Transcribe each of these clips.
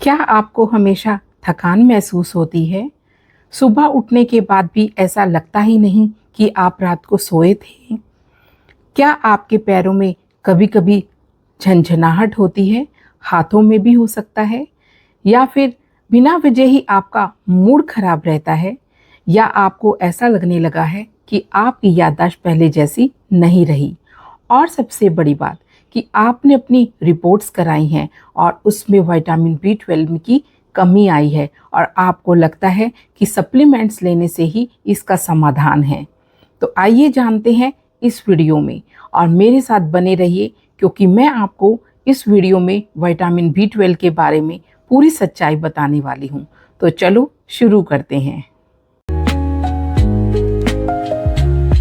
क्या आपको हमेशा थकान महसूस होती है? सुबह उठने के बाद भी ऐसा लगता ही नहीं कि आप रात को सोए थे? क्या आपके पैरों में कभी-कभी झनझनाहट होती है? हाथों में भी हो सकता है? या फिर बिना वजह ही आपका मूड खराब रहता है? या आपको ऐसा लगने लगा है कि आपकी याददाश्त पहले जैसी नहीं रही? और सबसे बड़ी बात कि आपने अपनी रिपोर्ट्स कराई हैं और उसमें विटामिन बी 12 की कमी आई है और आपको लगता है कि सप्लीमेंट्स लेने से ही इसका समाधान है। तो आइए जानते हैं इस वीडियो में और मेरे साथ बने रहिए क्योंकि मैं आपको इस वीडियो में विटामिन बी 12 के बारे में पूरी सच्चाई बताने वाली हूँ। तो चलो शुरू करते हैं।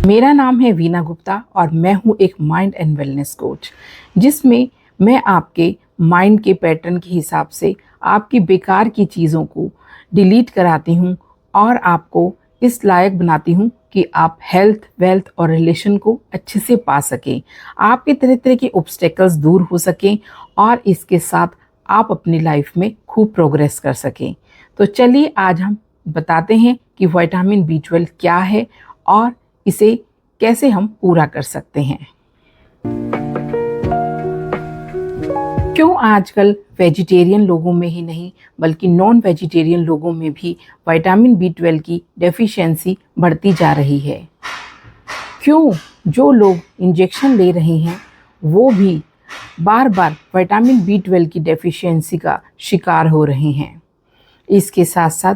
मेरा नाम है वीना गुप्ता और मैं हूँ एक माइंड एंड वेलनेस कोच, जिसमें मैं आपके माइंड के पैटर्न के हिसाब से आपकी बेकार की चीज़ों को डिलीट कराती हूँ और आपको इस लायक बनाती हूँ कि आप हेल्थ, वेल्थ और रिलेशन को अच्छे से पा सकें, आपके तरह तरह के ऑब्स्टेकल्स दूर हो सकें और इसके साथ आप अपनी लाइफ में खूब प्रोग्रेस कर सकें। तो चलिए आज हम बताते हैं कि विटामिन बी 12 क्या है और इसे कैसे हम पूरा कर सकते हैं। क्यों आजकल वेजिटेरियन लोगों में ही नहीं बल्कि नॉन वेजिटेरियन लोगों में भी विटामिन बी 12 की डेफिशिएंसी बढ़ती जा रही है? क्यों जो लोग इंजेक्शन ले रहे हैं वो भी बार बार विटामिन बी 12 की डेफिशिएंसी का शिकार हो रहे हैं? इसके साथ साथ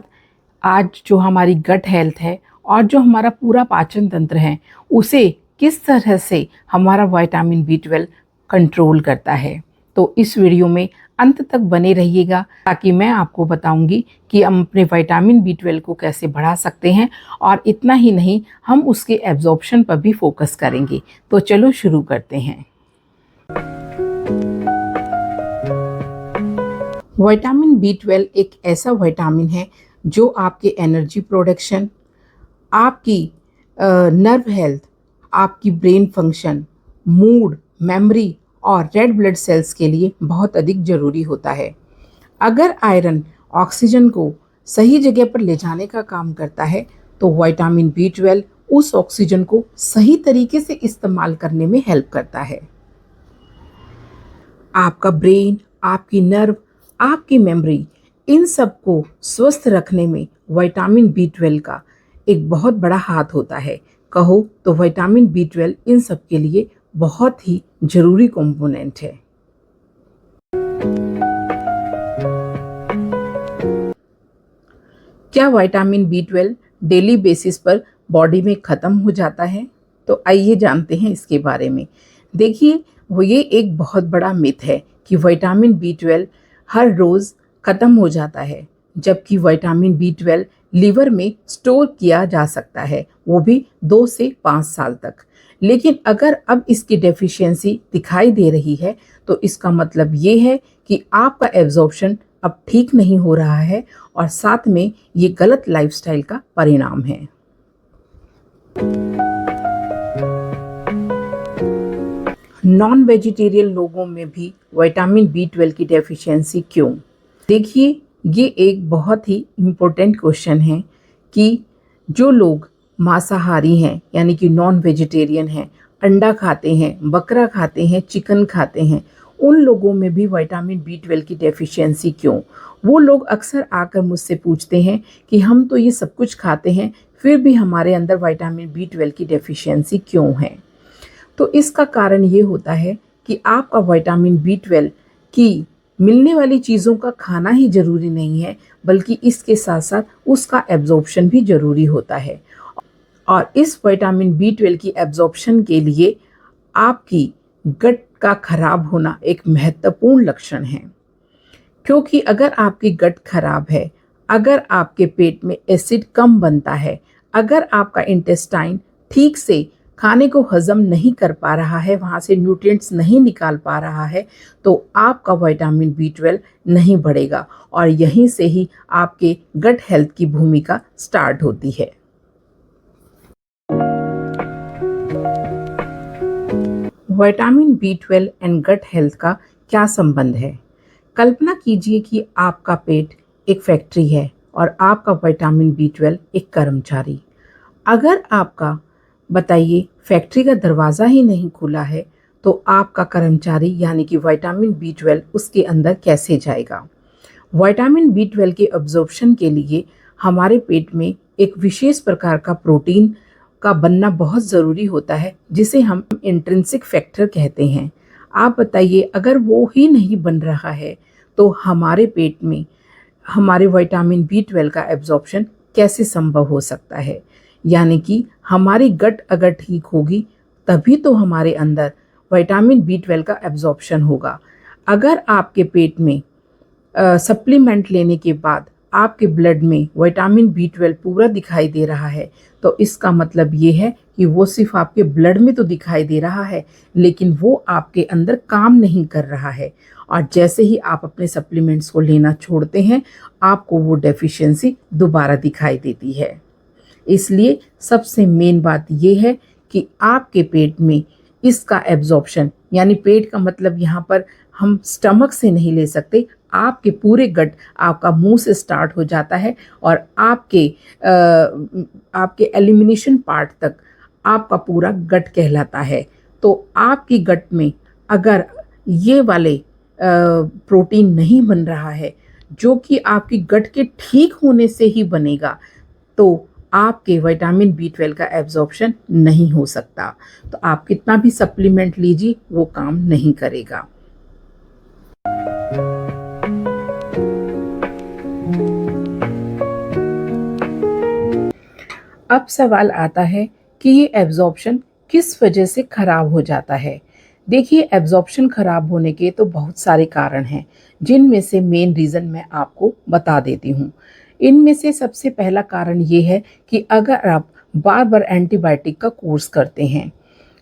आज जो हमारी गट हेल्थ है और जो हमारा पूरा पाचन तंत्र है उसे किस तरह से हमारा विटामिन बी 12 कंट्रोल करता है। तो इस वीडियो में अंत तक बने रहिएगा ताकि मैं आपको बताऊंगी कि हम अपने विटामिन बी 12 को कैसे बढ़ा सकते हैं और इतना ही नहीं, हम उसके एब्जॉर्प्शन पर भी फोकस करेंगे। तो चलो शुरू करते हैं। विटामिन बी 12 एक ऐसा विटामिन है जो आपके एनर्जी प्रोडक्शन, आपकी नर्व हेल्थ, आपकी ब्रेन फंक्शन, मूड, मेमोरी और रेड ब्लड सेल्स के लिए बहुत अधिक ज़रूरी होता है। अगर आयरन ऑक्सीजन को सही जगह पर ले जाने का काम करता है तो विटामिन बी 12 उस ऑक्सीजन को सही तरीके से इस्तेमाल करने में हेल्प करता है। आपका ब्रेन, आपकी नर्व, आपकी मेमोरी, इन सब को स्वस्थ रखने में विटामिन बी 12 का एक बहुत बड़ा हाथ होता है। कहो तो विटामिन बी 12 इन सब के लिए बहुत ही जरूरी कंपोनेंट है। क्या विटामिन बी 12 डेली बेसिस पर बॉडी में ख़त्म हो जाता है? तो आइए जानते हैं इसके बारे में। देखिए, वो ये एक बहुत बड़ा मिथ है कि विटामिन बी 12 हर रोज़ ख़त्म हो जाता है, जबकि विटामिन बी 12 लीवर में स्टोर किया जा सकता है, वो भी 2 से 5 साल तक। लेकिन अगर अब इसकी डेफिशिएंसी दिखाई दे रही है तो इसका मतलब ये है कि आपका एब्जॉर्प्शन अब ठीक नहीं हो रहा है और साथ में ये गलत लाइफस्टाइल का परिणाम है। नॉन वेजिटेरियन लोगों में भी विटामिन बी 12 की डेफिशिएंसी क्यों? देखिए, ये एक बहुत ही इम्पोर्टेंट क्वेश्चन है कि जो लोग मांसाहारी हैं यानी कि नॉन वेजिटेरियन हैं, अंडा खाते हैं, बकरा खाते हैं, चिकन खाते हैं, उन लोगों में भी विटामिन बी 12 की डेफिशिएंसी क्यों? वो लोग अक्सर आकर मुझसे पूछते हैं कि हम तो ये सब कुछ खाते हैं फिर भी हमारे अंदर विटामिन बी 12 की डेफिशिएंसी क्यों है? तो इसका कारण ये होता है कि आपका विटामिन बी 12 की मिलने वाली चीज़ों का खाना ही ज़रूरी नहीं है, बल्कि इसके साथ साथ उसका एब्जॉर्प्शन भी ज़रूरी होता है। और इस विटामिन बी 12 की एब्जॉर्प्शन के लिए आपकी गट का खराब होना एक महत्वपूर्ण लक्षण है। क्योंकि अगर आपकी गट खराब है, अगर आपके पेट में एसिड कम बनता है, अगर आपका इंटेस्टाइन ठीक से खाने को हजम नहीं कर पा रहा है, वहाँ से न्यूट्रिएंट्स नहीं निकाल पा रहा है, तो आपका विटामिन बी 12 नहीं बढ़ेगा और यहीं से ही आपके गट हेल्थ की भूमिका स्टार्ट होती है। Vitamin B 12 and gut health का क्या संबंध है? कल्पना कीजिए कि आपका पेट एक फैक्ट्री है और आपका विटामिन B12 एक कर्मचारी। अगर आपका बताइए फैक्ट्री का दरवाज़ा ही नहीं खुला है तो आपका कर्मचारी यानी कि विटामिन B12 उसके अंदर कैसे जाएगा। विटामिन B12 के अब्जॉर्प्शन के लिए हमारे पेट में एक विशेष प्रकार का प्रोटीन का बनना बहुत ज़रूरी होता है जिसे हम इंट्रिंसिक फैक्टर कहते हैं। आप बताइए अगर वो ही नहीं बन रहा है तो हमारे पेट में हमारे विटामिन B12 का एब्जॉर्प्शन कैसे संभव हो सकता है। यानी कि हमारी गट अगर ठीक होगी तभी तो हमारे अंदर विटामिन B12 का एब्जॉर्प्शन होगा। अगर आपके पेट में सप्लीमेंट लेने के बाद आपके ब्लड में विटामिन B12 पूरा दिखाई दे रहा है तो इसका मतलब ये है कि वो सिर्फ आपके ब्लड में तो दिखाई दे रहा है लेकिन वो आपके अंदर काम नहीं कर रहा है। और जैसे ही आप अपने सप्लीमेंट्स को लेना छोड़ते हैं आपको वो डेफिशिएंसी दोबारा दिखाई देती है। इसलिए सबसे मेन बात ये है कि आपके पेट में इसका एब्जॉर्प्शन यानी पेट का मतलब यहाँ पर हम स्टमक से नहीं ले सकते, आपके पूरे गट आपका मुंह से स्टार्ट हो जाता है और आपके एलिमिनेशन पार्ट तक आपका पूरा गट कहलाता है। तो आपकी गट में अगर ये वाले प्रोटीन नहीं बन रहा है जो कि आपकी गट के ठीक होने से ही बनेगा तो आपके विटामिन B12 का एब्जॉर्प्शन नहीं हो सकता। तो आप कितना भी सप्लीमेंट लीजिए वो काम नहीं करेगा। अब सवाल आता है कि ये एब्जॉर्प्शन किस वजह से खराब हो जाता है। देखिए एब्जॉर्प्शन खराब होने के तो बहुत सारे कारण हैं जिनमें से मेन रीज़न मैं आपको बता देती हूँ। इनमें से सबसे पहला कारण ये है कि अगर आप बार बार एंटीबायोटिक का कोर्स करते हैं,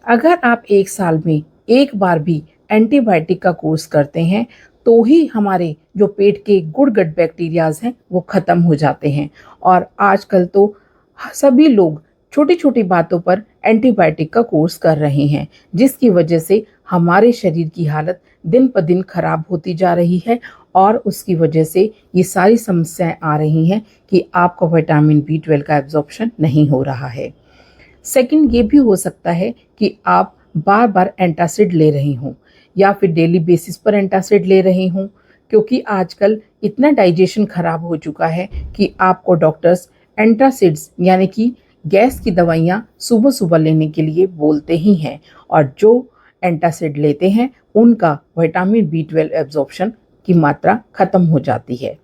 अगर आप एक साल में एक बार भी एंटीबायोटिक का कोर्स करते हैं तो ही हमारे जो पेट के गुड गट बैक्टीरियाज हैं वो ख़त्म हो जाते हैं। और आजकल तो सभी लोग छोटी छोटी बातों पर एंटीबायोटिक का कोर्स कर रहे हैं जिसकी वजह से हमारे शरीर की हालत दिन पर दिन खराब होती जा रही है और उसकी वजह से ये सारी समस्याएं आ रही हैं कि आपका विटामिन B12 का एब्जॉर्प्शन नहीं हो रहा है। सेकंड ये भी हो सकता है कि आप बार बार एंटासिड ले रहे हों या फिर डेली बेसिस पर एंटासिड ले रहे हों, क्योंकि आजकल इतना डाइजेशन खराब हो चुका है कि आपको डॉक्टर्स एंटासिड्स यानी कि गैस की दवाइयाँ सुबह सुबह लेने के लिए बोलते ही हैं और जो एंटासिड लेते हैं उनका विटामिन B12 एब्जॉर्प्शन की मात्रा ख़त्म हो जाती है।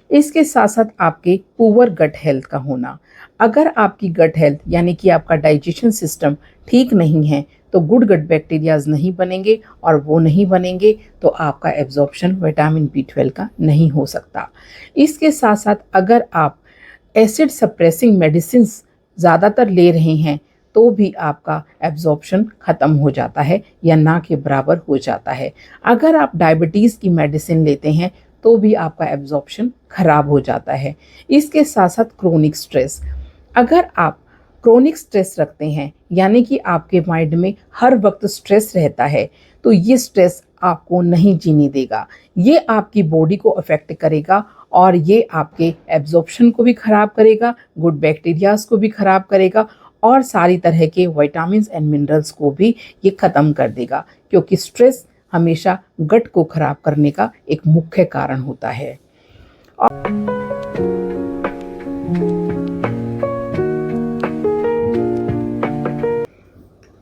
इसके साथ साथ आपके पुअर गट हेल्थ का होना, अगर आपकी गट हेल्थ यानी कि आपका डाइजेशन सिस्टम ठीक नहीं है तो गुड गट बैक्टीरियाज नहीं बनेंगे और वो नहीं बनेंगे तो आपका एब्जॉर्प्शन विटामिन B12 का नहीं हो सकता। इसके साथ साथ अगर आप एसिड सप्रेसिंग मेडिसिन ज़्यादातर ले रहे हैं तो भी आपका एब्जॉर्प्शन ख़त्म हो जाता है या ना के बराबर हो जाता है। अगर आप डायबिटीज़ की मेडिसिन लेते हैं तो भी आपका एब्जॉर्प्शन खराब हो जाता है। इसके साथ साथ क्रोनिक स्ट्रेस, अगर आप क्रोनिक स्ट्रेस रखते हैं यानी कि आपके माइंड में हर वक्त स्ट्रेस रहता है तो ये स्ट्रेस आपको नहीं जीने देगा, ये आपकी बॉडी को अफेक्ट करेगा और ये आपके एब्जॉर्प्शन को भी ख़राब करेगा, गुड बैक्टीरियाज को भी ख़राब करेगा और सारी तरह के विटामिन्स एंड मिनरल्स को भी ये ख़त्म कर देगा, क्योंकि स्ट्रेस हमेशा गट को ख़राब करने का एक मुख्य कारण होता है।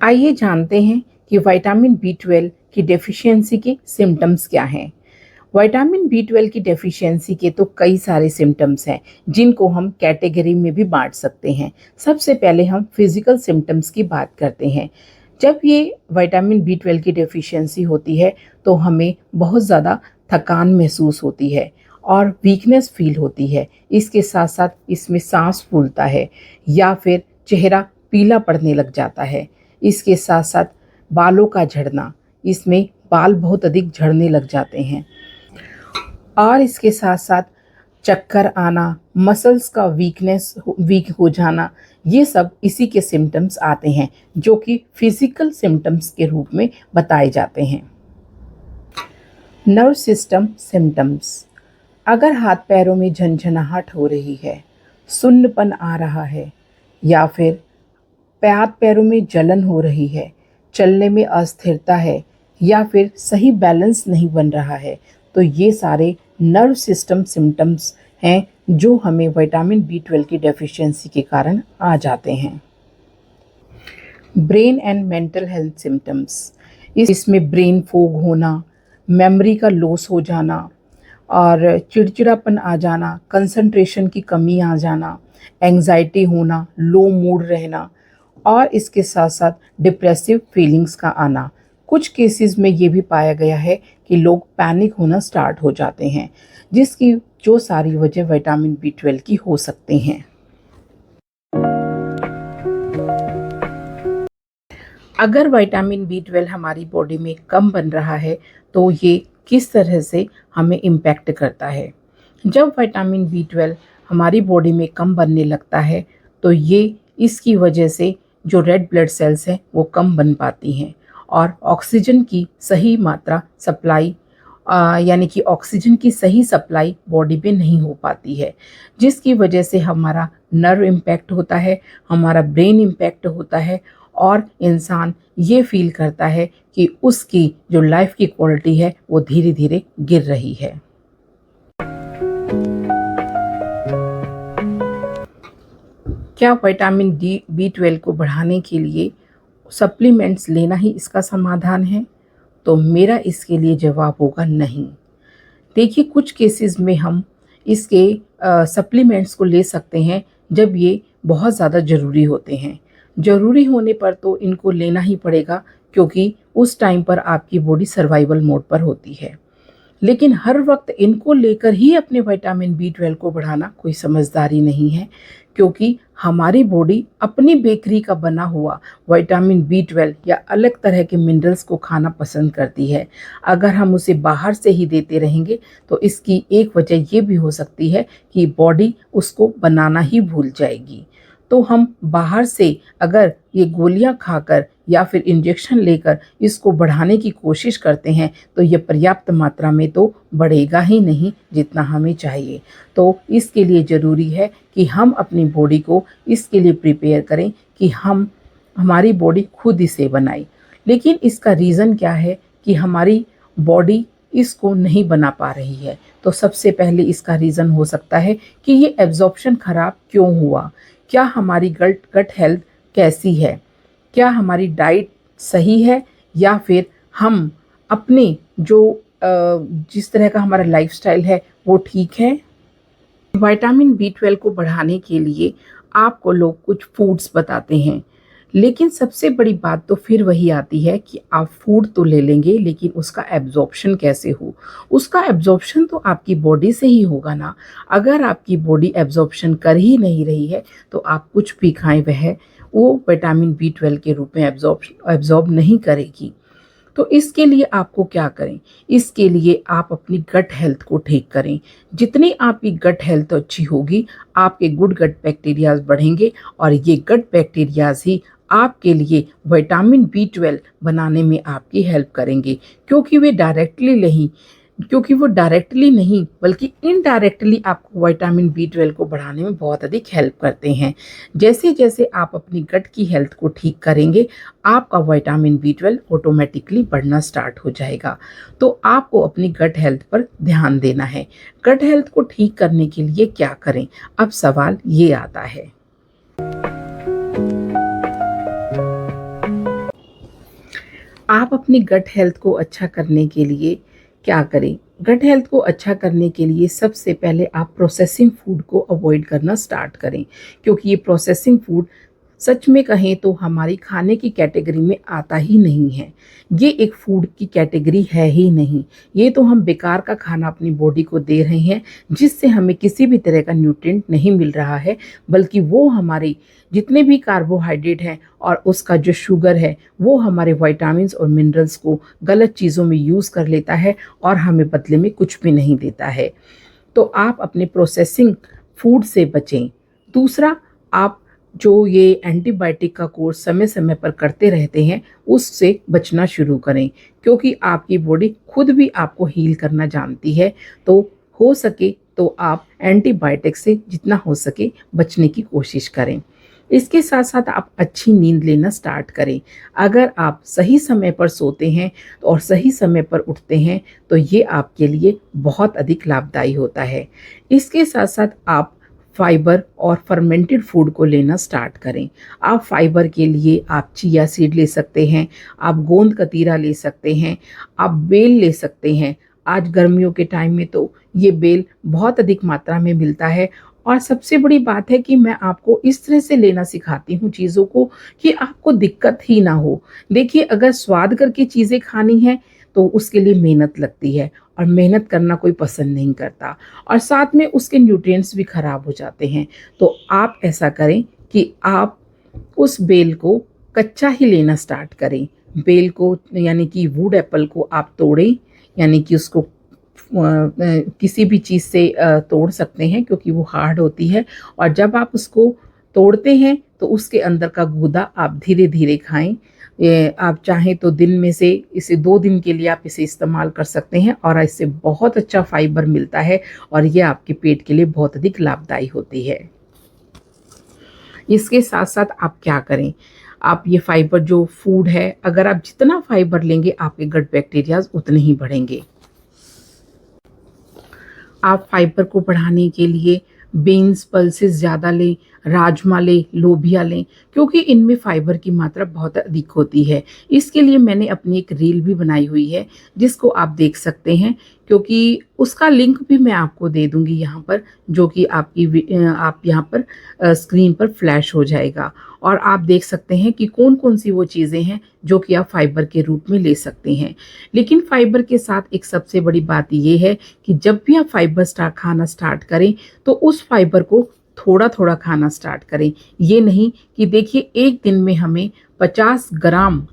आइए जानते हैं कि विटामिन B12 की डेफिशिएंसी के सिम्टम्स क्या हैं। विटामिन B12 की डेफिशिएंसी के तो कई सारे सिम्टम्स हैं जिनको हम कैटेगरी में भी बांट सकते हैं। सबसे पहले हम फिजिकल सिम्टम्स की बात करते हैं। जब ये विटामिन B12 की डेफिशिएंसी होती है तो हमें बहुत ज़्यादा थकान महसूस होती है और वीकनेस फील होती है। इसके साथ साथ इसमें सांस फूलता है या फिर चेहरा पीला पड़ने लग जाता है। इसके साथ साथ बालों का झड़ना, इसमें बाल बहुत अधिक झड़ने लग जाते हैं और इसके साथ साथ चक्कर आना, मसल्स का वीक हो जाना, ये सब इसी के सिम्टम्स आते हैं जो कि फिजिकल सिम्टम्स के रूप में बताए जाते हैं। Nerve system symptoms. अगर हाथ पैरों में झंझनाहट हो रही है, सुन्नपन आ रहा है या फिर हाथ पैरों में जलन हो रही है, चलने में अस्थिरता है या फिर सही बैलेंस नहीं बन रहा है, तो ये सारे नर्व सिस्टम सिम्टम्स हैं जो हमें विटामिन बी 12 की डेफिशिएंसी के कारण आ जाते हैं। Brain and mental health symptoms. इसमें ब्रेन फोग होना, मेमोरी का लॉस हो जाना और चिड़चिड़ापन आ जाना, कंसंट्रेशन की कमी आ जाना, एंग्जाइटी होना, लो मूड रहना और इसके साथ साथ डिप्रेसिव फीलिंग्स का आना। कुछ केसेस में ये भी पाया गया है कि लोग पैनिक होना स्टार्ट हो जाते हैं, जिसकी जो सारी वजह विटामिन बी 12 की हो सकती हैं। अगर विटामिन बी 12 हमारी बॉडी में कम बन रहा है तो ये किस तरह से हमें इम्पैक्ट करता है। जब विटामिन बी 12 हमारी बॉडी में कम बनने लगता है तो ये इसकी वजह से जो रेड ब्लड सेल्स हैं वो कम बन पाती हैं और ऑक्सीजन की सही मात्रा सप्लाई यानी कि ऑक्सीजन की सही सप्लाई बॉडी में नहीं हो पाती है, जिसकी वजह से हमारा नर्व इम्पैक्ट होता है, हमारा ब्रेन इम्पैक्ट होता है और इंसान ये फील करता है कि उसकी जो लाइफ की क्वालिटी है वो धीरे धीरे गिर रही है। क्या विटामिन बी 12 को बढ़ाने के लिए सप्लीमेंट्स लेना ही इसका समाधान है? तो मेरा इसके लिए जवाब होगा नहीं। देखिए, कुछ केसेस में हम इसके सप्लीमेंट्स को ले सकते हैं जब ये बहुत ज़्यादा ज़रूरी होते हैं। ज़रूरी होने पर तो इनको लेना ही पड़ेगा, क्योंकि उस टाइम पर आपकी बॉडी सर्वाइवल मोड पर होती है। लेकिन हर वक्त इनको लेकर ही अपने विटामिन बी 12 को बढ़ाना कोई समझदारी नहीं है, क्योंकि हमारी बॉडी अपनी बेकरी का बना हुआ विटामिन बी 12 या अलग तरह के मिनरल्स को खाना पसंद करती है। अगर हम उसे बाहर से ही देते रहेंगे तो इसकी एक वजह ये भी हो सकती है कि बॉडी उसको बनाना ही भूल जाएगी। तो हम बाहर से अगर ये गोलियां खाकर या फिर इंजेक्शन लेकर इसको बढ़ाने की कोशिश करते हैं तो ये पर्याप्त मात्रा में तो बढ़ेगा ही नहीं जितना हमें चाहिए। तो इसके लिए ज़रूरी है कि हम अपनी बॉडी को इसके लिए प्रिपेयर करें कि हमारी बॉडी खुद इसे बनाए। लेकिन इसका रीज़न क्या है कि हमारी बॉडी इसको नहीं बना पा रही है? तो सबसे पहले इसका रीज़न हो सकता है कि ये एब्जॉर्प्शन ख़राब क्यों हुआ। क्या हमारी गट हेल्थ कैसी है? क्या हमारी डाइट सही है या फिर हम अपने जो जिस तरह का हमारा लाइफस्टाइल है वो ठीक है? विटामिन बी 12 को बढ़ाने के लिए आपको लोग कुछ फूड्स बताते हैं, लेकिन सबसे बड़ी बात तो फिर वही आती है कि आप फूड तो ले लेंगे, लेकिन उसका एब्जॉर्प्शन कैसे हो। उसका एब्जॉर्प्शन तो आपकी बॉडी से ही होगा ना। अगर आपकी बॉडी एब्जॉर्प्शन कर ही नहीं रही है तो आप कुछ भी खाएं वह वो विटामिन बी 12 के रूप में एब्जॉर्ब नहीं करेगी। तो इसके लिए आपको क्या करें? इसके लिए आप अपनी गट हेल्थ को ठीक करें। जितनी आपकी गट हेल्थ अच्छी होगी, आपके गुड गट बैक्टीरियाज बढ़ेंगे और ये गट बैक्टीरियाज ही आपके लिए विटामिन बी 12 बनाने में आपकी हेल्प करेंगे, क्योंकि वो डायरेक्टली नहीं बल्कि इनडायरेक्टली आपको विटामिन बी 12 को बढ़ाने में बहुत अधिक हेल्प करते हैं। जैसे जैसे आप अपनी गट की हेल्थ को ठीक करेंगे, आपका विटामिन बी 12 ऑटोमेटिकली बढ़ना स्टार्ट हो जाएगा। तो आपको अपनी गट हेल्थ पर ध्यान देना है। गट हेल्थ को ठीक करने के लिए क्या करें? अब सवाल ये आता है। आप अपनी गट हेल्थ को अच्छा करने के लिए क्या करें? गट हेल्थ को अच्छा करने के लिए सबसे पहले आप प्रोसेसिंग फूड को अवॉइड करना स्टार्ट करें, क्योंकि ये प्रोसेसिंग फूड सच में कहें तो हमारी खाने की कैटेगरी में आता ही नहीं है। ये एक फूड की कैटेगरी है ही नहीं। ये तो हम बेकार का खाना अपनी बॉडी को दे रहे हैं, जिससे हमें किसी भी तरह का न्यूट्रिएंट नहीं मिल रहा है, बल्कि वो हमारे जितने भी कार्बोहाइड्रेट हैं और उसका जो शुगर है वो हमारे विटामिन्स और मिनरल्स को गलत चीज़ों में यूज़ कर लेता है और हमें बदले में कुछ भी नहीं देता है। तो आप अपने प्रोसेसिंग फूड से बचें। दूसरा, आप जो ये एंटीबायोटिक का कोर्स समय समय पर करते रहते हैं उससे बचना शुरू करें, क्योंकि आपकी बॉडी खुद भी आपको हील करना जानती है। तो हो सके तो आप एंटीबायोटिक से जितना हो सके बचने की कोशिश करें। इसके साथ साथ आप अच्छी नींद लेना स्टार्ट करें। अगर आप सही समय पर सोते हैं और सही समय पर उठते हैं तो ये आपके लिए बहुत अधिक लाभदायी होता है। इसके साथ साथ आप फाइबर और फर्मेंटेड फूड को लेना स्टार्ट करें। आप फाइबर के लिए आप चिया सीड ले सकते हैं, आप गोंद कतीरा ले सकते हैं, आप बेल ले सकते हैं। आज गर्मियों के टाइम में तो ये बेल बहुत अधिक मात्रा में मिलता है। और सबसे बड़ी बात है कि मैं आपको इस तरह से लेना सिखाती हूँ चीज़ों को कि आपको दिक्कत ही ना हो। देखिए, अगर स्वाद करके चीज़ें खानी है तो उसके लिए मेहनत लगती है, और मेहनत करना कोई पसंद नहीं करता, और साथ में उसके न्यूट्रिएंट्स भी खराब हो जाते हैं। तो आप ऐसा करें कि आप उस बेल को कच्चा ही लेना स्टार्ट करें। बेल को यानी कि वुड एप्पल को आप तोड़ें, यानी कि उसको किसी भी चीज़ से तोड़ सकते हैं क्योंकि वो हार्ड होती है। और जब आप उसको तोड़ते हैं तो उसके अंदर का गूदा आप धीरे धीरे खाएं। आप चाहें तो दिन में से इसे 2 दिन के लिए आप इसे इस्तेमाल कर सकते हैं, और इससे बहुत अच्छा फाइबर मिलता है और ये आपके पेट के लिए बहुत अधिक लाभदायी होती है। इसके साथ साथ आप क्या करें, आप ये फाइबर जो फूड है, अगर आप जितना फाइबर लेंगे आपके गट बैक्टीरियाज उतने ही बढ़ेंगे। आप फाइबर को बढ़ाने के लिए बीन्स पल्सेस ज़्यादा लें, राजमा लें, लोबिया लें, क्योंकि इनमें फाइबर की मात्रा बहुत अधिक होती है। इसके लिए मैंने अपनी एक रील भी बनाई हुई है जिसको आप देख सकते हैं, क्योंकि उसका लिंक भी मैं आपको दे दूंगी यहाँ पर, जो कि आप यहाँ पर स्क्रीन पर फ्लैश हो जाएगा। और आप देख सकते हैं कि कौन कौन सी वो चीज़ें हैं जो कि आप फाइबर के रूप में ले सकते हैं। लेकिन फाइबर के साथ एक सबसे बड़ी बात ये है कि जब भी आप फाइबर खाना स्टार्ट करें तो उस फाइबर को थोड़ा थोड़ा खाना स्टार्ट करें। ये नहीं कि देखिए, एक दिन में हमें 50 ग्राम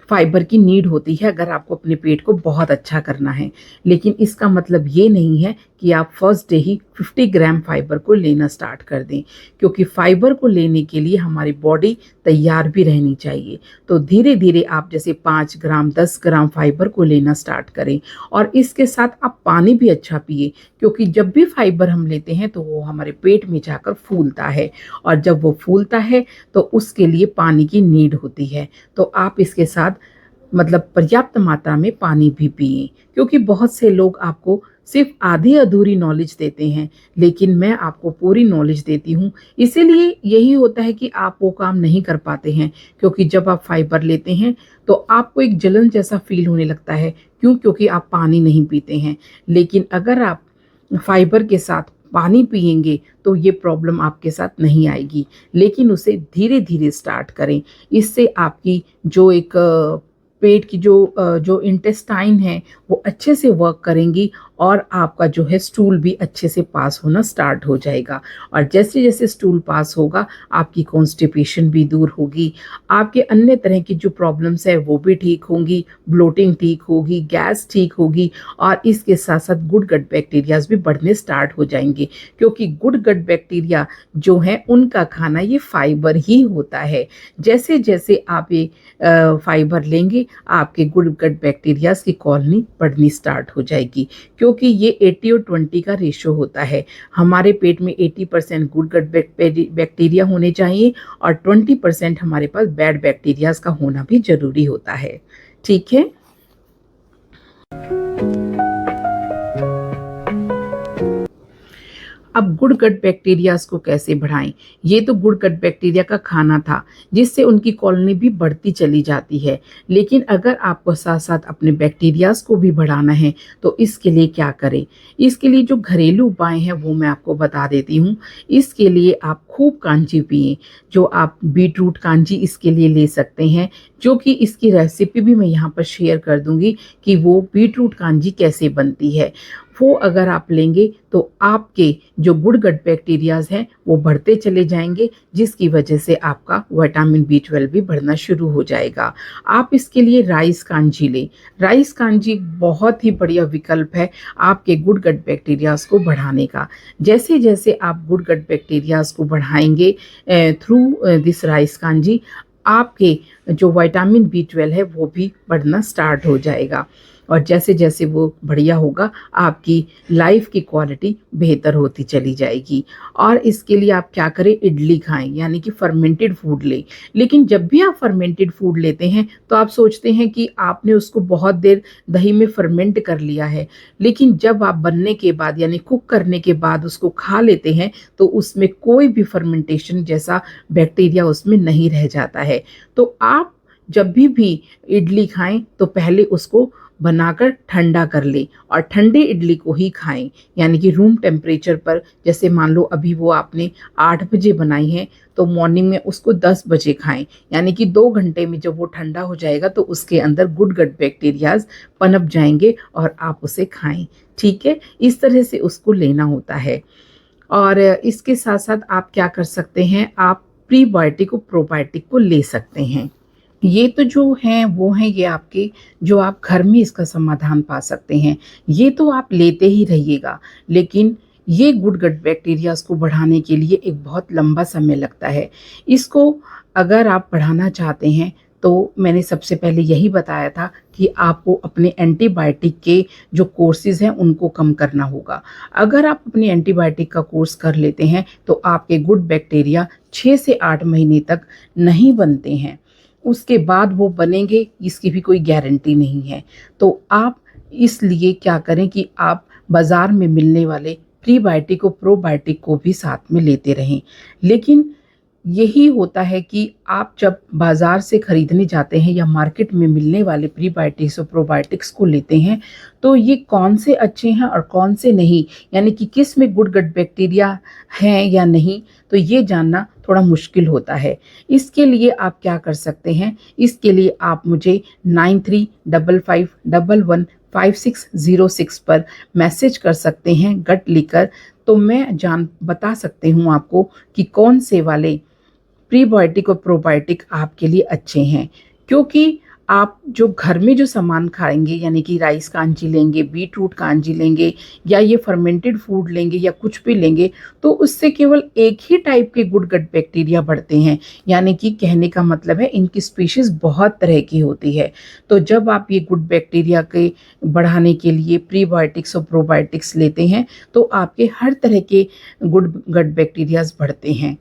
फाइबर की नीड होती है अगर आपको अपने पेट को बहुत अच्छा करना है। लेकिन इसका मतलब ये नहीं है कि आप फर्स्ट डे ही 50 ग्राम फाइबर को लेना स्टार्ट कर दें, क्योंकि फाइबर को लेने के लिए हमारी बॉडी तैयार भी रहनी चाहिए। तो धीरे धीरे आप जैसे 5 ग्राम 10 ग्राम फाइबर को लेना स्टार्ट करें, और इसके साथ आप पानी भी अच्छा पिए, क्योंकि जब भी फाइबर हम लेते हैं तो वो हमारे पेट में जाकर फूलता है, और जब वो फूलता है तो उसके लिए पानी की नीड होती है। तो आप इसके साथ मतलब पर्याप्त मात्रा में पानी भी पिएं, क्योंकि बहुत से लोग आपको सिर्फ आधी अधूरी नॉलेज देते हैं, लेकिन मैं आपको पूरी नॉलेज देती हूँ। इसीलिए यही होता है कि आप वो काम नहीं कर पाते हैं, क्योंकि जब आप फाइबर लेते हैं तो आपको एक जलन जैसा फील होने लगता है। क्यों? क्योंकि आप पानी नहीं पीते हैं। लेकिन अगर आप फाइबर के साथ पानी पिएंगे तो ये प्रॉब्लम आपके साथ नहीं आएगी। लेकिन उसे धीरे धीरे स्टार्ट करें। इससे आपकी जो एक पेट की जो इंटेस्टाइन है वो अच्छे से वर्क करेंगी, और आपका जो है स्टूल भी अच्छे से पास होना स्टार्ट हो जाएगा। और जैसे जैसे स्टूल पास होगा आपकी कॉन्स्टिपेशन भी दूर होगी, आपके अन्य तरह की जो प्रॉब्लम्स है वो भी ठीक होंगी, ब्लोटिंग ठीक होगी, गैस ठीक होगी, और इसके साथ साथ गुड गट बैक्टीरियाज भी बढ़ने स्टार्ट हो जाएंगे, क्योंकि गुड गट बैक्टीरिया जो है उनका खाना ये फाइबर ही होता है। जैसे जैसे आप ये फाइबर लेंगे आपके गुड गट बैक्टीरियाज की कॉलोनी बढ़नी स्टार्ट हो जाएगी, क्योंकि ये 80 और 20 का रेशो होता है। हमारे पेट में 80% गुड गट बैक्टीरिया होने चाहिए, और 20% हमारे पास बैड बैक्टीरियाज का होना भी जरूरी होता है। ठीक है। अब गुड गट बैक्टीरियाज को कैसे बढ़ाएं? ये तो गुड गट बैक्टीरिया का खाना था जिससे उनकी कॉलोनी भी बढ़ती चली जाती है। लेकिन अगर आपको साथ साथ अपने बैक्टीरियाज को भी बढ़ाना है तो इसके लिए क्या करें? इसके लिए जो घरेलू उपाय हैं वो मैं आपको बता देती हूँ। इसके लिए आप खूब कांजी पिएं। जो आप बीट रूट कांजी इसके लिए ले सकते हैं, जो कि इसकी रेसिपी भी मैं यहाँ पर शेयर कर दूंगी कि वो बीट रूट कांजी कैसे बनती है। वो अगर आप लेंगे तो आपके जो गुड गट बैक्टीरियाज हैं वो बढ़ते चले जाएंगे, जिसकी वजह से आपका विटामिन B12 भी बढ़ना शुरू हो जाएगा। आप इसके लिए राइस कांजी लें। राइस कांजी बहुत ही बढ़िया विकल्प है आपके गुड गट बैक्टीरियाज को बढ़ाने का। जैसे जैसे आप गुड गट बैक्टीरियाज को बढ़ाएंगे थ्रू दिस राइस कांजी, आपके जो विटामिन B12 है वो भी बढ़ना स्टार्ट हो जाएगा। और जैसे जैसे वो बढ़िया होगा, आपकी लाइफ की क्वालिटी बेहतर होती चली जाएगी। और इसके लिए आप क्या करें, इडली खाएं, यानी कि फर्मेंटेड फूड लें। लेकिन जब भी आप फर्मेंटेड फूड लेते हैं तो आप सोचते हैं कि आपने उसको बहुत देर दही में फर्मेंट कर लिया है, लेकिन जब आप बनने के बाद यानी कुक करने के बाद उसको खा लेते हैं तो उसमें कोई भी फर्मेंटेशन जैसा बैक्टीरिया उसमें नहीं रह जाता है। तो आप जब भी इडली खाएं तो पहले उसको बनाकर ठंडा कर लें और ठंडे इडली को ही खाएं, यानी कि रूम टेम्परेचर पर। जैसे मान लो अभी वो आपने 8 बजे बनाई है तो मॉर्निंग में उसको 10 बजे खाएं, यानी कि 2 घंटे में जब वो ठंडा हो जाएगा तो उसके अंदर गुड गट बैक्टीरियाज पनप जाएंगे और आप उसे खाएं। ठीक है, इस तरह से उसको लेना होता है। और इसके साथ साथ आप क्या कर सकते हैं, आप प्रीबायोटिक और प्रोबायोटिक को ले सकते हैं। ये तो जो हैं वो हैं ये आपके, जो आप घर में इसका समाधान पा सकते हैं। ये तो आप लेते ही रहिएगा, लेकिन ये गुड गट बैक्टीरियाज को बढ़ाने के लिए एक बहुत लंबा समय लगता है। इसको अगर आप बढ़ाना चाहते हैं तो मैंने सबसे पहले यही बताया था कि आपको अपने एंटीबायोटिक के जो कोर्सेज हैं उनको कम करना होगा। अगर आप अपने एंटीबायोटिक का कोर्स कर लेते हैं तो आपके गुड बैक्टीरिया 6 से 8 महीने तक नहीं बनते हैं। उसके बाद वो बनेंगे इसकी भी कोई गारंटी नहीं है। तो आप इसलिए क्या करें कि आप बाज़ार में मिलने वाले प्रीबायोटिक और प्रोबायोटिक को भी साथ में लेते रहें। लेकिन यही होता है कि आप जब बाज़ार से खरीदने जाते हैं या मार्केट में मिलने वाले प्रीबायोटिक्स और प्रोबायोटिक्स को लेते हैं तो ये कौन से अच्छे हैं और कौन से नहीं, यानी कि किस में गुड गट बैक्टीरिया हैं या नहीं, तो ये जानना थोड़ा मुश्किल होता है। इसके लिए आप क्या कर सकते हैं, इसके लिए आप मुझे 9355115606 पर मैसेज कर सकते हैं गट लिखकर। तो मैं बता सकती हूँ आपको कि कौन से वाले प्रीबायोटिक और प्रोबायोटिक आपके लिए अच्छे हैं। क्योंकि आप जो घर में जो सामान खाएंगे, यानी कि राइस कांजी लेंगे, बीटरूट कांजी लेंगे या ये फर्मेंटेड फूड लेंगे या कुछ भी लेंगे, तो उससे केवल एक ही टाइप के गुड गट बैक्टीरिया बढ़ते हैं। यानी कि कहने का मतलब है इनकी स्पीशीज़ बहुत तरह की होती है। तो जब आप ये गुड बैक्टीरिया के बढ़ाने के लिए प्रीबायोटिक्स और प्रोबायोटिक्स लेते हैं तो आपके हर तरह के गुड गट बैक्टीरियाज बढ़ते हैं।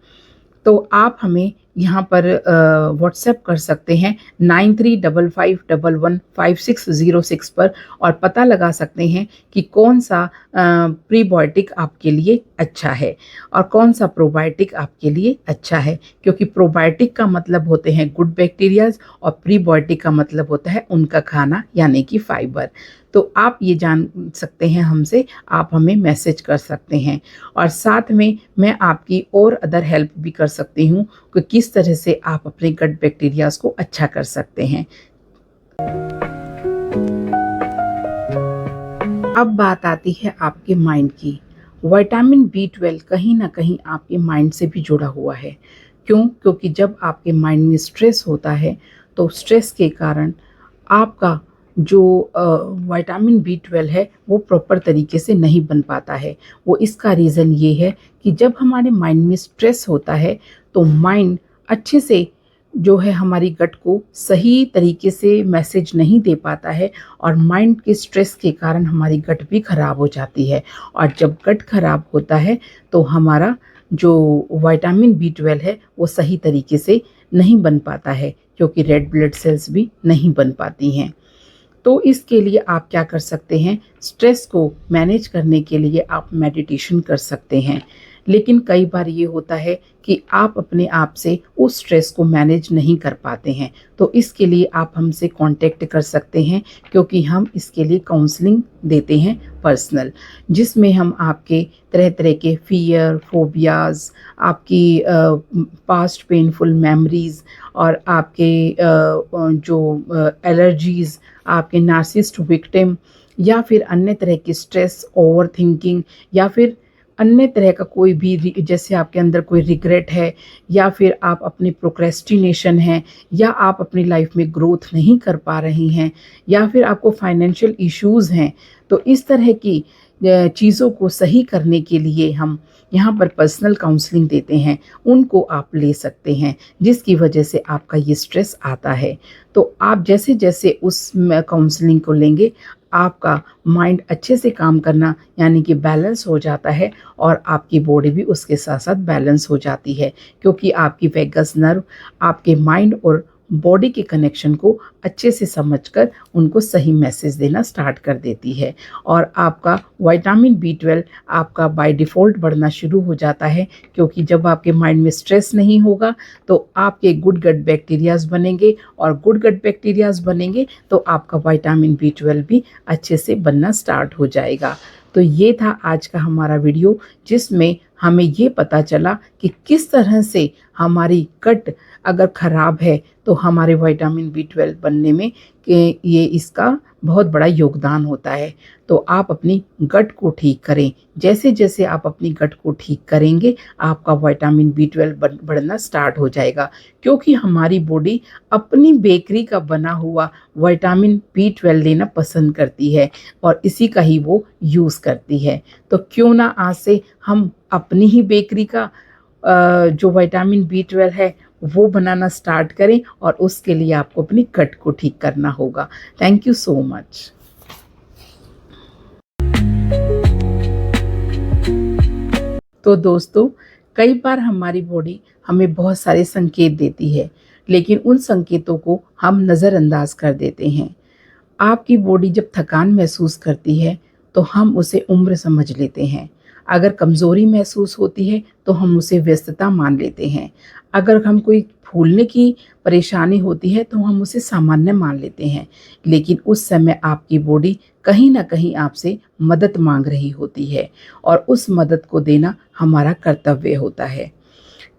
तो आप हमें यहाँ पर व्हाट्सएप कर सकते हैं 9355115606 पर और पता लगा सकते हैं कि कौन सा प्रीबायोटिक आपके लिए अच्छा है और कौन सा प्रोबायोटिक आपके लिए अच्छा है। क्योंकि प्रोबायोटिक का मतलब होते हैं गुड बैक्टीरियाज और प्रीबायोटिक का मतलब होता है उनका खाना, यानी कि फाइबर। तो आप ये जान सकते हैं हमसे, आप हमें मैसेज कर सकते हैं और साथ में मैं आपकी और अदर हेल्प भी कर सकती हूँ कि किस तरह से आप अपने गट बैक्टीरियाज को अच्छा कर सकते हैं। अब बात आती है आपके माइंड की। विटामिन B12 कहीं ना कहीं आपके माइंड से भी जुड़ा हुआ है। क्यों? क्योंकि जब आपके माइंड में स्ट्रेस होता है तो स्ट्रेस के कारण आपका जो विटामिन B12 है वो प्रॉपर तरीके से नहीं बन पाता है। वो इसका रीज़न ये है कि जब हमारे माइंड में स्ट्रेस होता है तो माइंड अच्छे से जो है हमारी गट को सही तरीके से मैसेज नहीं दे पाता है और माइंड के स्ट्रेस के कारण हमारी गट भी खराब हो जाती है। और जब गट खराब होता है तो हमारा जो विटामिन B12 है वो सही तरीके से नहीं बन पाता है, क्योंकि रेड ब्लड सेल्स भी नहीं बन पाती हैं। तो इसके लिए आप क्या कर सकते हैं, स्ट्रेस को मैनेज करने के लिए आप मेडिटेशन कर सकते हैं। लेकिन कई बार ये होता है कि आप अपने आप से उस स्ट्रेस को मैनेज नहीं कर पाते हैं, तो इसके लिए आप हमसे कांटेक्ट कर सकते हैं, क्योंकि हम इसके लिए काउंसलिंग देते हैं पर्सनल, जिसमें हम आपके तरह तरह के फियर, फोबियाज़, आपकी पास्ट पेनफुल मेमोरीज़ और आपके जो एलर्जीज़, आपके नार्सिसिस्ट विक्टिम, या फिर अन्य तरह की स्ट्रेस, ओवर थिंकिंग, या फिर अन्य तरह का कोई भी जैसे आपके अंदर कोई रिग्रेट है, या फिर आप अपनी प्रोक्रेस्टिनेशन है, या आप अपनी लाइफ में ग्रोथ नहीं कर पा रही हैं, या फिर आपको फाइनेंशियल इश्यूज़ हैं, तो इस तरह की चीज़ों को सही करने के लिए हम यहाँ पर पर्सनल काउंसलिंग देते हैं, उनको आप ले सकते हैं, जिसकी वजह से आपका ये स्ट्रेस आता है। तो आप जैसे जैसे उस काउंसलिंग को लेंगे, आपका माइंड अच्छे से काम करना यानी कि बैलेंस हो जाता है, और आपकी बॉडी भी उसके साथ साथ बैलेंस हो जाती है, क्योंकि आपकी वेगस नर्व आपके माइंड और बॉडी के कनेक्शन को अच्छे से समझकर उनको सही मैसेज देना स्टार्ट कर देती है, और आपका विटामिन बी 12 आपका बाय डिफ़ॉल्ट बढ़ना शुरू हो जाता है, क्योंकि जब आपके माइंड में स्ट्रेस नहीं होगा तो आपके गुड गट बैक्टीरियाज बनेंगे, और गुड गट बैक्टीरियाज बनेंगे तो आपका विटामिन बी 12 भी अच्छे से बनना स्टार्ट हो जाएगा। तो ये था आज का हमारा वीडियो, जिसमें हमें ये पता चला कि किस तरह से हमारी गट अगर ख़राब है तो हमारे विटामिन बी 12 बनने में ये इसका बहुत बड़ा योगदान होता है। तो आप अपनी गट को ठीक करें, जैसे जैसे आप अपनी गट को ठीक करेंगे आपका विटामिन बी 12 बढ़ना स्टार्ट हो जाएगा, क्योंकि हमारी बॉडी अपनी बेकरी का बना हुआ विटामिन बी 12 लेना पसंद करती है, और इसी का ही वो यूज़ करती है। तो क्यों ना आज से हम अपनी ही बेकरी का जो विटामिन बी 12 है वो बनाना स्टार्ट करें, और उसके लिए आपको अपनी गट को ठीक करना होगा। Thank you so much. तो दोस्तों, कई बार हमारी बॉडी हमें बहुत सारे संकेत देती है, लेकिन उन संकेतों को हम नज़रअंदाज कर देते हैं। आपकी बॉडी जब थकान महसूस करती है तो हम उसे उम्र समझ लेते हैं। अगर कमज़ोरी महसूस होती है तो हम उसे व्यस्तता मान लेते हैं। अगर हम कोई फूलने की परेशानी होती है तो हम उसे सामान्य मान लेते हैं। लेकिन उस समय आपकी बॉडी कहीं न कहीं आपसे मदद मांग रही होती है, और उस मदद को देना हमारा कर्तव्य होता है,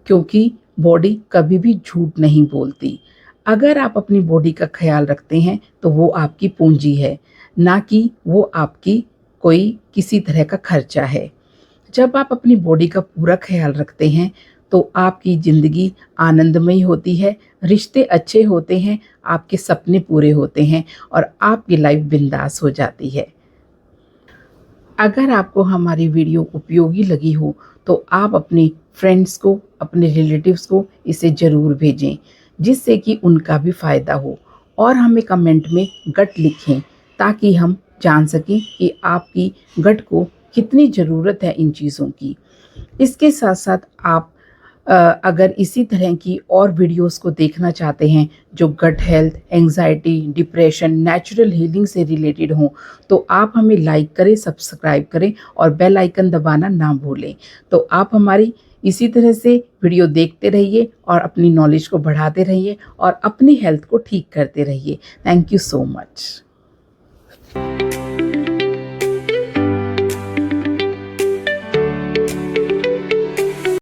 क्योंकि बॉडी कभी भी झूठ नहीं बोलती। अगर आप अपनी बॉडी का ख्याल रखते हैं तो वो आपकी पूंजी है, ना कि वो आपकी कोई किसी तरह का खर्चा है। जब आप अपनी बॉडी का पूरा ख्याल रखते हैं तो आपकी ज़िंदगी आनंदमयी होती है, रिश्ते अच्छे होते हैं, आपके सपने पूरे होते हैं, और आपकी लाइफ बिंदास हो जाती है। अगर आपको हमारी वीडियो उपयोगी लगी हो तो आप अपने फ्रेंड्स को, अपने रिलेटिव्स को इसे ज़रूर भेजें, जिससे कि उनका भी फ़ायदा हो, और हमें कमेंट में गट लिखें, ताकि हम जान सकें कि आपकी गट को कितनी ज़रूरत है इन चीज़ों की। इसके साथ साथ आप अगर इसी तरह की और वीडियोस को देखना चाहते हैं जो gut health, anxiety, depression, natural healing से रिलेटेड हों, तो आप हमें लाइक करें, सब्सक्राइब करें, और बेल आइकन दबाना ना भूलें। तो आप हमारी इसी तरह से वीडियो देखते रहिए, और अपनी नॉलेज को बढ़ाते रहिए, और अपनी हेल्थ को ठीक करते रहिए। Thank you so much.